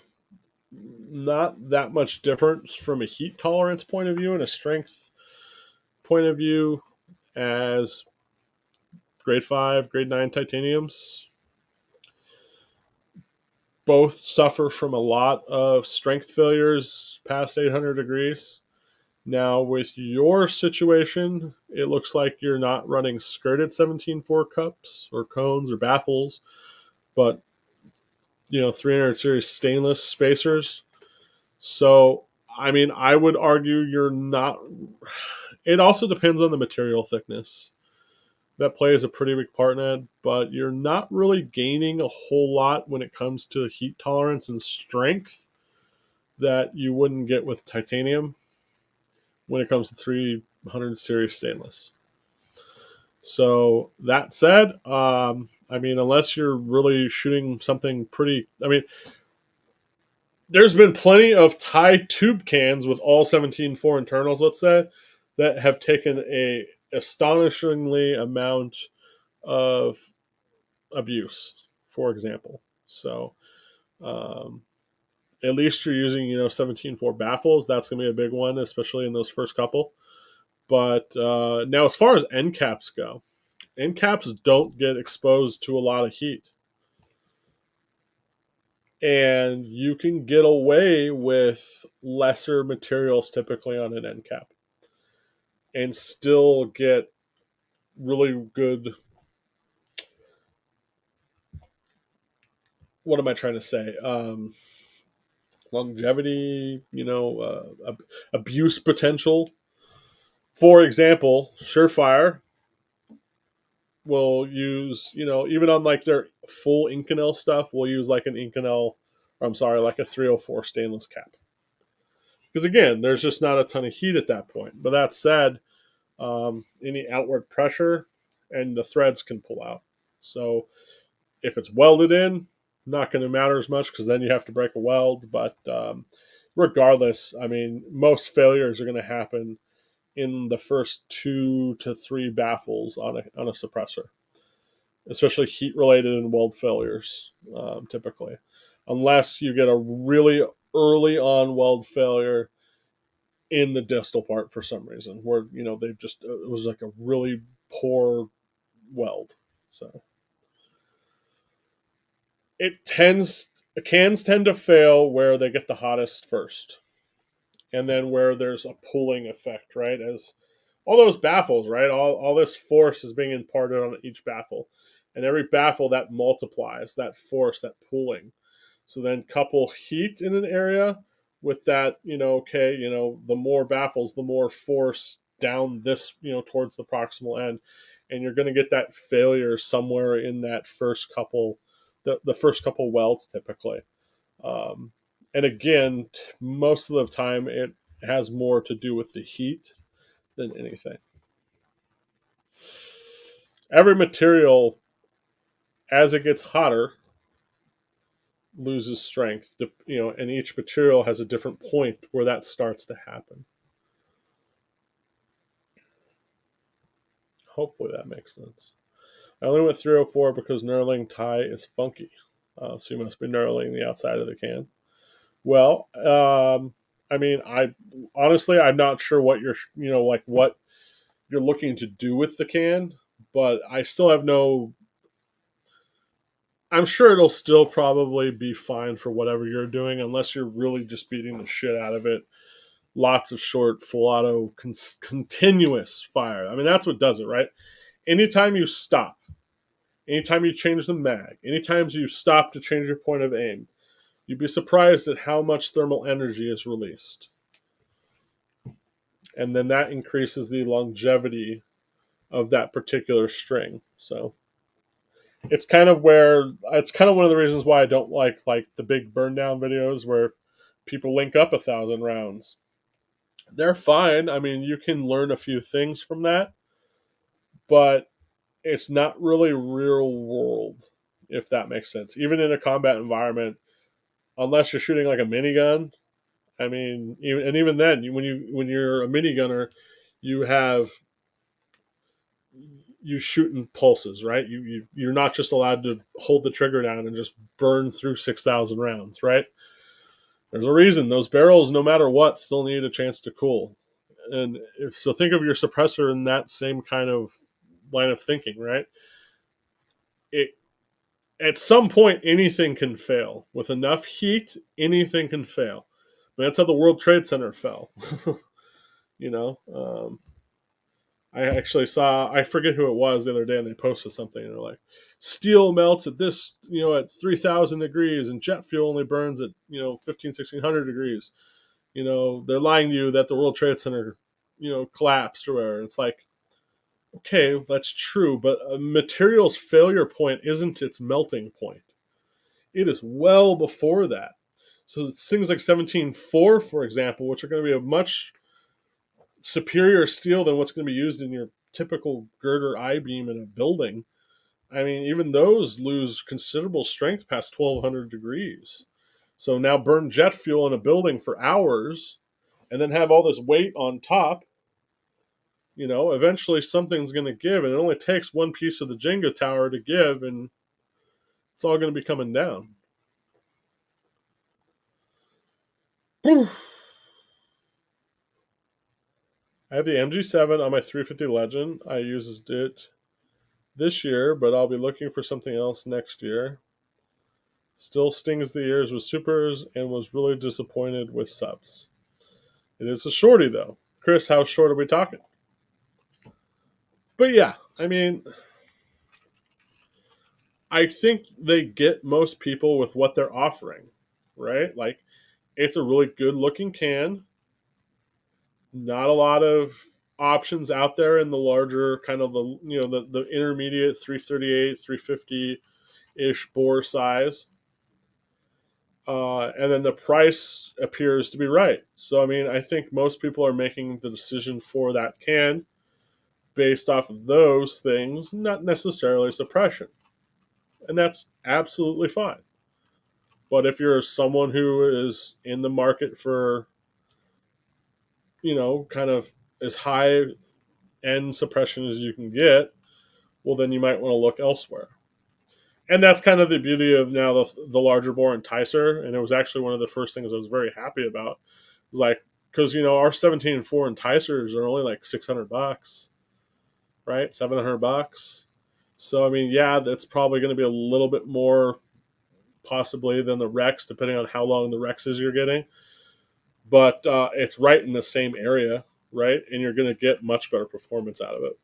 Speaker 1: not that much difference from a heat tolerance point of view and a strength point of view as grade 5, grade 9 titaniums. Both suffer from a lot of strength failures past 800 degrees. Now, with your situation, it looks like you're not running skirted 17.4 cups or cones or baffles, but 300 series stainless spacers. So, I mean, I would argue you're not. It also depends on the material thickness. That plays a pretty big part in it, but you're not really gaining a whole lot when it comes to heat tolerance and strength that you wouldn't get with titanium when it comes to 300 series stainless. So that said, I mean, unless you're really shooting something pretty, I mean, there's been plenty of Thai tube cans with all 17.4 internals, let's say, that have taken a astonishingly amount of abuse, for example. So at least you're using 17.4 baffles. That's going to be a big one, especially in those first couple. But now, as far as end caps go, end caps don't get exposed to a lot of heat. And you can get away with lesser materials typically on an end cap and still get really good. What am I trying to say? Longevity, abuse potential. For example, Surefire will use, even on like their full Inconel stuff, we'll use like an Inconel, or I'm sorry, like a 304 stainless cap. Because again, there's just not a ton of heat at that point. But that said, any outward pressure and the threads can pull out. So if it's welded in, not going to matter as much because then you have to break a weld. But regardless, I mean, most failures are going to happen in the first 2 to 3 baffles on a suppressor, especially heat related and weld failures, typically, unless you get a really early on weld failure in the distal part for some reason, where they just it was like a really poor weld. So cans tend to fail where they get the hottest first, and then where there's a pulling effect, right? As all those baffles, right? All this force is being imparted on each baffle. And every baffle that multiplies that force, that pulling. So then couple heat in an area with that, the more baffles, the more force down this, towards the proximal end. And you're going to get that failure somewhere in that first couple, the first couple welds typically. Um, and again, most of the time it has more to do with the heat than anything. Every material, as it gets hotter, loses strength. And each material has a different point where that starts to happen. Hopefully that makes sense. I only went 304 because knurling Thai is funky. So you must be knurling the outside of the can. Well, I mean, I'm not sure what what you're looking to do with the can, but I still have no. I'm sure it'll still probably be fine for whatever you're doing, unless you're really just beating the shit out of it. Lots of short, full auto, continuous fire. I mean, that's what does it, right? Anytime you stop, anytime you change the mag, anytime you stop to change your point of aim, you'd be surprised at how much thermal energy is released. And then that increases the longevity of that particular string. So it's kind of one of the reasons why I don't like the big burn down videos where people link up 1,000 rounds. They're fine. I mean, you can learn a few things from that, but it's not really real world, if that makes sense. Even in a combat environment, unless you're shooting like a minigun, I mean, even then, when you're a minigunner, you have you shoot in pulses, right? You're not just allowed to hold the trigger down and just burn through 6,000 rounds, right? There's a reason those barrels, no matter what, still need a chance to cool. And so think of your suppressor in that same kind of line of thinking, right? It At some point anything can fail. With enough heat, anything can fail. But that's how the World Trade Center fell. you know, I actually saw, I forget who it was the other day, and they posted something, and they're like, steel melts at this, at 3,000 degrees, and jet fuel only burns at, 1,500, 1,600 degrees. They're lying to you that the World Trade Center, collapsed or whatever. It's like, okay, that's true, but a material's failure point isn't its melting point. It is well before that. So things like 17.4, for example, which are going to be a much superior steel than what's going to be used in your typical girder I-beam in a building. I mean, even those lose considerable strength past 1,200 degrees. So now burn jet fuel in a building for hours and then have all this weight on top, eventually something's going to give. And it only takes one piece of the Jenga tower to give, and it's all going to be coming down. I have the MG7 on my 350 Legend. I used it this year, but I'll be looking for something else next year. Still stings the ears with supers and was really disappointed with subs. It is a shorty, though. Chris, how short are we talking? But yeah, I mean, I think they get most people with what they're offering, right? Like, it's a really good looking can. Not a lot of options out there in the larger kind of the intermediate 338, 350 ish bore size. And then the price appears to be right. So, I mean, I think most people are making the decision for that can based off of those things, not necessarily suppression. And that's absolutely fine. But if you're someone who is in the market for, kind of as high end suppression as you can get, well, then you might want to look elsewhere. And that's kind of the beauty of now the larger bore enticer. And it was actually one of the first things I was very happy about. It was like, because, our 17.4 enticers are only like $600, right? $700. So, I mean, yeah, that's probably going to be a little bit more possibly than the Rex, depending on how long the Rexes you're getting. But it's right in the same area, right? And you're going to get much better performance out of it.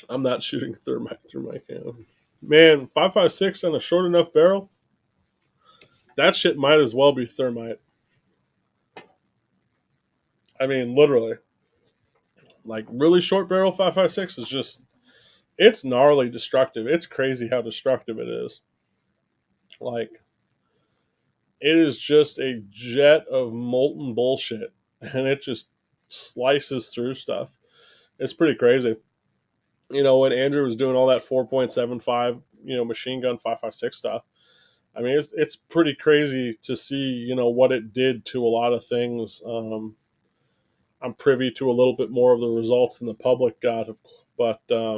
Speaker 1: I'm not shooting thermite through my can. Man, 5.56 on a short enough barrel, that shit might as well be thermite. I mean, literally. Like, really short barrel 5.56 is just, it's gnarly destructive. It's crazy how destructive it is. Like, it is just a jet of molten bullshit, and it just slices through stuff. It's pretty crazy. When Andrew was doing all that 4.75, machine gun 5.56 stuff, I mean, it's pretty crazy to see, what it did to a lot of things. I'm privy to a little bit more of the results than the public got, but I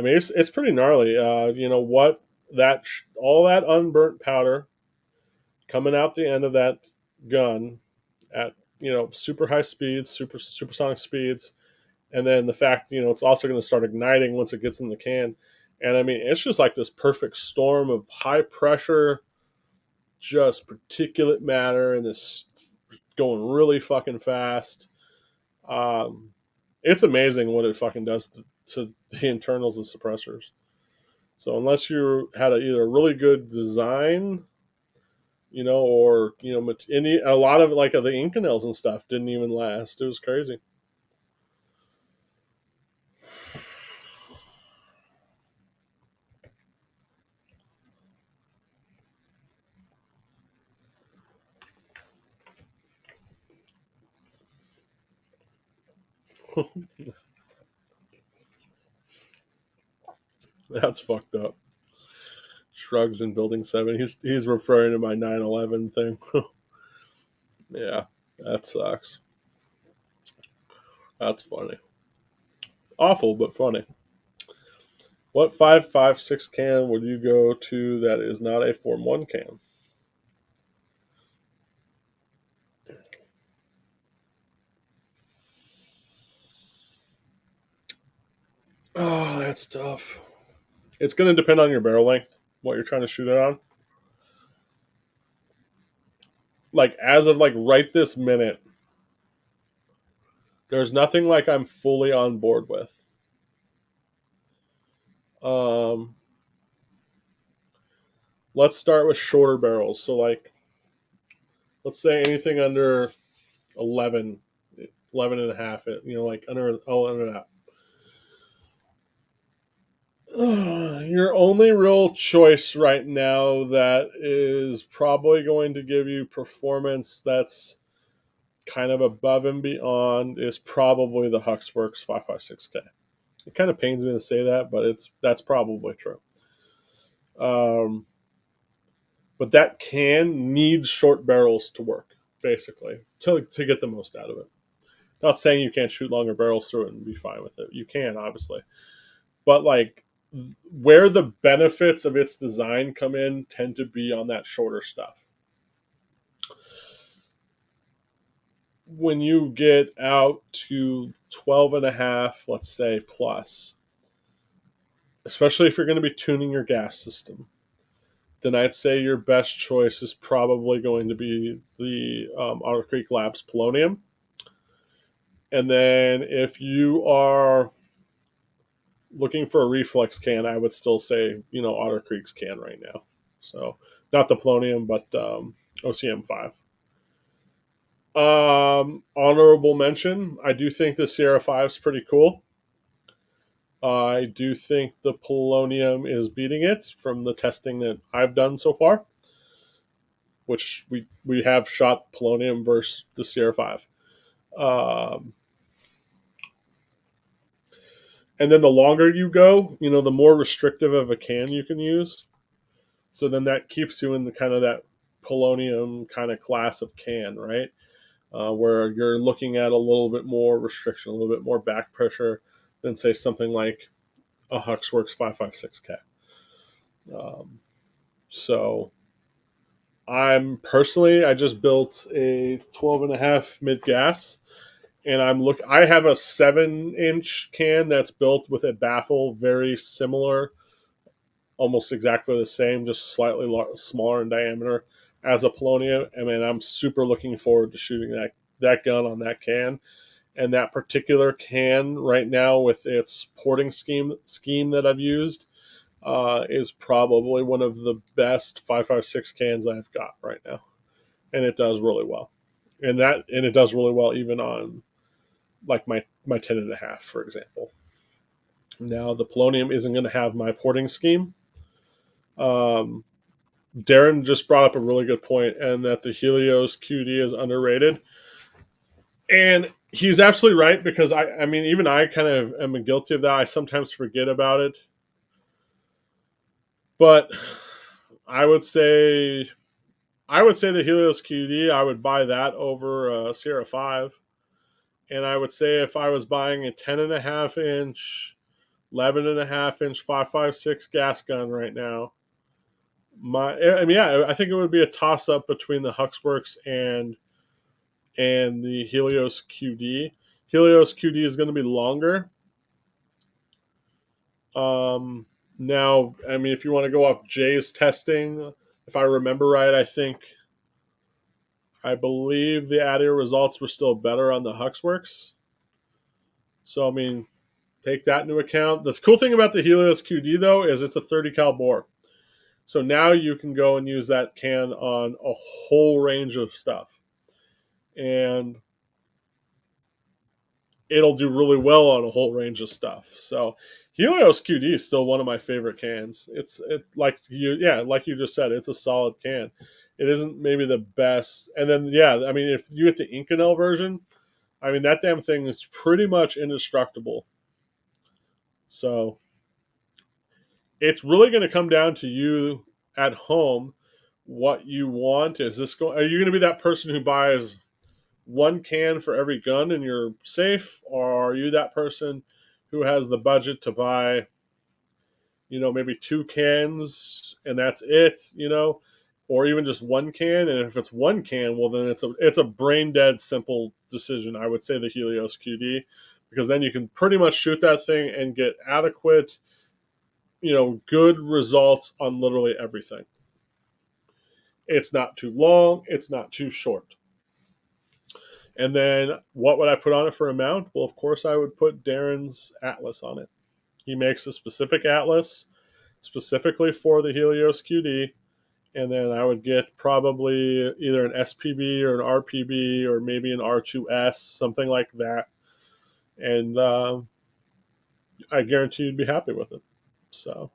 Speaker 1: mean, it's pretty gnarly. What all that unburnt powder coming out the end of that gun at super high speeds, supersonic speeds, and then the fact it's also going to start igniting once it gets in the can. And I mean, it's just like this perfect storm of high pressure, just particulate matter, and this going really fucking fast. It's amazing what it fucking does to the internals of suppressors. So unless you had either a really good design, or any a lot of like the Inconels and stuff didn't even last. It was crazy. That's fucked up. Shrugs in Building 7. He's referring to my 9/11 thing. Yeah, that sucks. That's funny. Awful, but funny. What 5.56 can would you go to that is not a Form 1 can? Oh, that's tough. It's going to depend on your barrel length, what you're trying to shoot it on. Like, as of like right this minute, there's nothing like I'm fully on board with. Um, let's start with shorter barrels. So, like, let's say anything under 11, 11 and a half, like under 11 and a half. Your only real choice right now that is probably going to give you performance that's kind of above and beyond is probably the Huxworks 5.56K. It kind of pains me to say that, but that's probably true. Um, but that can need short barrels to work, basically, to get the most out of it. Not saying you can't shoot longer barrels through it and be fine with it. You can, obviously. But, like, where the benefits of its design come in tend to be on that shorter stuff. When you get out to 12 and a half, let's say, plus, especially if you're going to be tuning your gas system, then I'd say your best choice is probably going to be the Otter Creek Labs Polonium. And then if you are looking for a reflex can, I would still say, Otter Creek's can right now. So not the Polonium, but OCM5. Honorable mention, I do think the Sierra 5 is pretty cool. I do think the Polonium is beating it from the testing that I've done so far, which we have shot Polonium versus the Sierra 5. Um, and then the longer you go, the more restrictive of a can you can use. So then that keeps you in the kind of that Polonium kind of class of can, right? Where you're looking at a little bit more restriction, a little bit more back pressure than, say, something like a Huxworks 5.56K. So I just built a 12 and a half mid gas, and I have a 7-inch can that's built with a baffle very similar, almost exactly the same, just slightly smaller in diameter as a Polonium. I mean, I'm super looking forward to shooting that gun on that can. And that particular can right now, with its porting scheme that I've used, is probably one of the best 5.56 cans I've got right now, and it does really well. And it does really well even on like my 10 and a half, for example. Now the Polonium isn't going to have my porting scheme. Um, Darren just brought up a really good point, and that the Helios QD is underrated. And he's absolutely right, because I mean, even I kind of am guilty of that. I sometimes forget about it. But I would say the Helios QD, I would buy that over Sierra 5. And I would say if I was buying a 10.5-inch, 11.5-inch 5.56 gas gun right now, I think it would be a toss up between the Huxworks and the Helios QD. Helios QD is going to be longer. Now, I mean, if you want to go off Jay's testing, if I remember right, I believe the ADIO results were still better on the Huxworks. So I mean, take that into account. The cool thing about the Helios QD though is it's a 30 cal bore. So now you can go and use that can on a whole range of stuff. And it'll do really well on a whole range of stuff. So Helios QD is still one of my favorite cans. Like you just said, it's a solid can. It isn't maybe the best. And then I mean if you get the Inconel version, I mean that damn thing is pretty much indestructible. So it's really going to come down to you at home what you want. Are you going to be that person who buys one can for every gun and you're safe, or are you that person who has the budget to buy, maybe two cans and that's it, or even just one can? And if it's one can, well then it's a brain dead simple decision. I would say the Helios QD, because then you can pretty much shoot that thing and get adequate, good results on literally everything. It's not too long, it's not too short. And then what would I put on it for a mount? Well, of course, I would put Darren's Atlas on it. He makes a specific Atlas specifically for the Helios QD. And then I would get probably either an SPB or an RPB or maybe an R2S, something like that. And I guarantee you'd be happy with it. So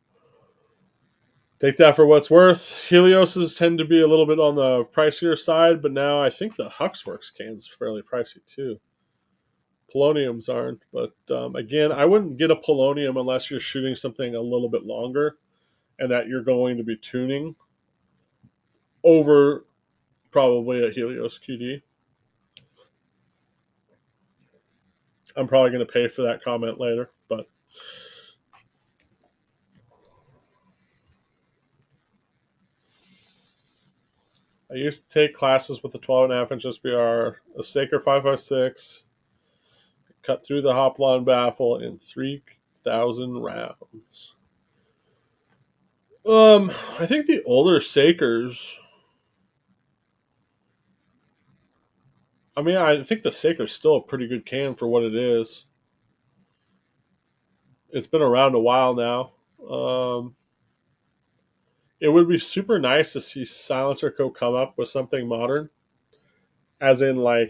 Speaker 1: take that for what's worth. Helioses tend to be a little bit on the pricier side, but now I think the Huxworks can's fairly pricey too. Poloniums aren't, but again, I wouldn't get a polonium unless you're shooting something a little bit longer and that you're going to be tuning over probably a Helios QD. I'm probably going to pay for that comment later, but I used to take classes with a 12.5-inch SBR, a Saker 5.56, cut through the Hoplon baffle in 3,000 rounds. I think the older Sakers. I mean, I think the Saker's still a pretty good can for what it is. It's been around a while now. It would be super nice to see Silencer Co. come up with something modern, as in a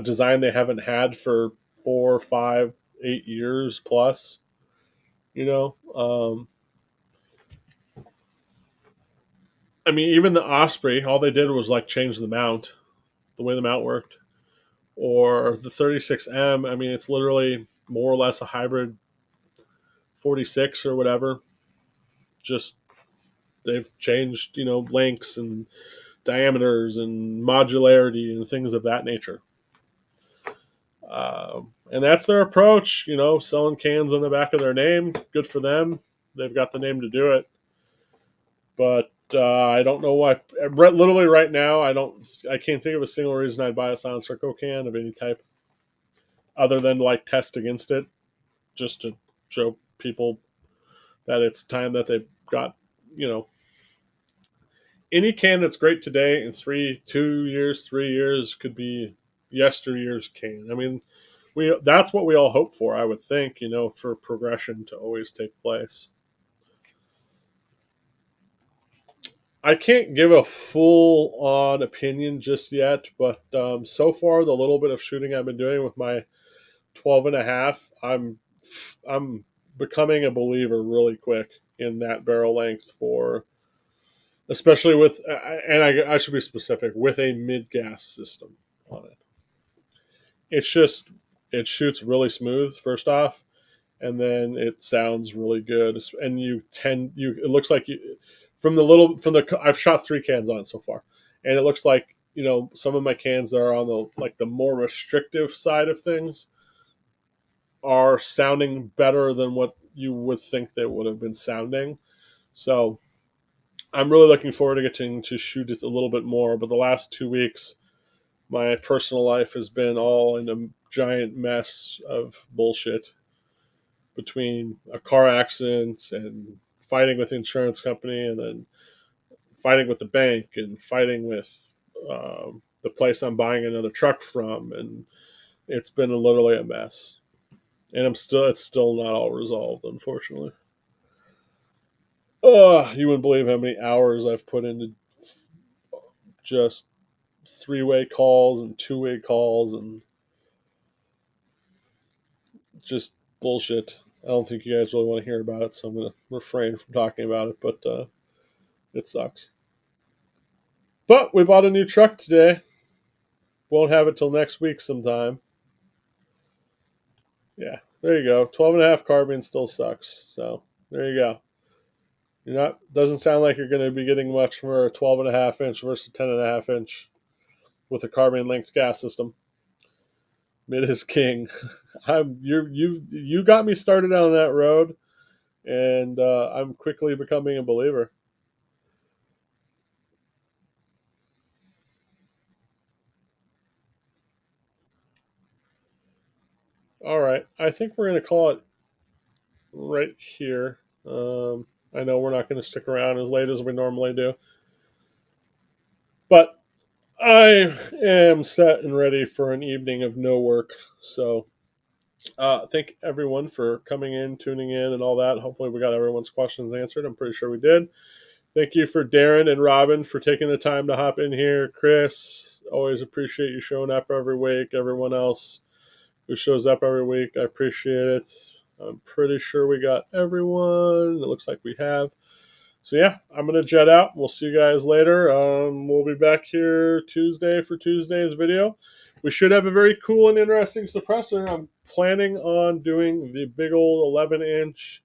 Speaker 1: design they haven't had for 4, 5, 8 years plus. I mean, even the Osprey, all they did was change the mount, the way the mount worked. Or the 36M, I mean, it's literally more or less a hybrid 46 or whatever. Just they've changed, lengths and diameters and modularity and things of that nature. And that's their approach, selling cans on the back of their name. Good for them. They've got the name to do it. But I don't know why. Literally right now, I can't think of a single reason I'd buy a Silencer Co. can of any type, other than test against it, just to show people that it's time that they've got, any can that's great today in 2 years, 3 years could be yesteryear's can. I mean, that's what we all hope for, I would think, for progression to always take place. I can't give a full on opinion just yet, but so far the little bit of shooting I've been doing with my 12.5, I'm becoming a believer really quick in that barrel length especially with, and I should be specific, with a mid gas system on it. It shoots really smooth first off, and then it sounds really good. And it looks like I've shot 3 cans on it so far, and it looks like some of my cans that are on the more restrictive side of things are sounding better than what you would think they would have been sounding. So I'm really looking forward to getting to shoot it a little bit more. But the last 2 weeks, my personal life has been all in a giant mess of bullshit, between a car accident and fighting with the insurance company, and then fighting with the bank, and fighting with the place I'm buying another truck from, and it's been literally a mess. And it's still not all resolved, unfortunately. Oh, you wouldn't believe how many hours I've put into just three-way calls and two-way calls and just bullshit. I don't think you guys really want to hear about it, so I'm going to refrain from talking about it, but it sucks. But we bought a new truck today. Won't have it till next week sometime. Yeah, there you go. 12.5 carbine still sucks. So there you go. You're not, doesn't sound like you're going to be getting much for a 12.5 inch versus 10.5 inch with a carbine linked gas system. Mid is king. You got me started on that road, and I'm quickly becoming a believer. All right, I think we're going to call it right here. I know we're not going to stick around as late as we normally do, but I am set and ready for an evening of no work. So, thank everyone for coming in, tuning in, and all that. Hopefully, we got everyone's questions answered. I'm pretty sure we did. Thank you for Darren and Robin for taking the time to hop in here. Chris, always appreciate you showing up every week. Everyone else who shows up every week, I appreciate it. I'm pretty sure we got everyone. It looks like we have. So yeah, I'm gonna jet out. We'll see you guys later. We'll be back here Tuesday for Tuesday's video. We should have a very cool and interesting suppressor. I'm planning on doing the big old 11-inch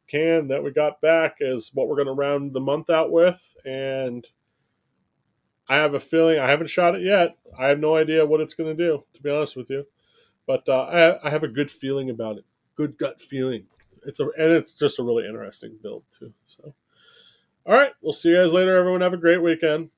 Speaker 1: can that we got back as what we're going to round the month out with. And I have a feeling, I haven't shot it yet. I have no idea what it's going to do, to be honest with you. But I have a good feeling about it. Good gut feeling. And it's just a really interesting build too. So, all right, we'll see you guys later. Everyone have a great weekend.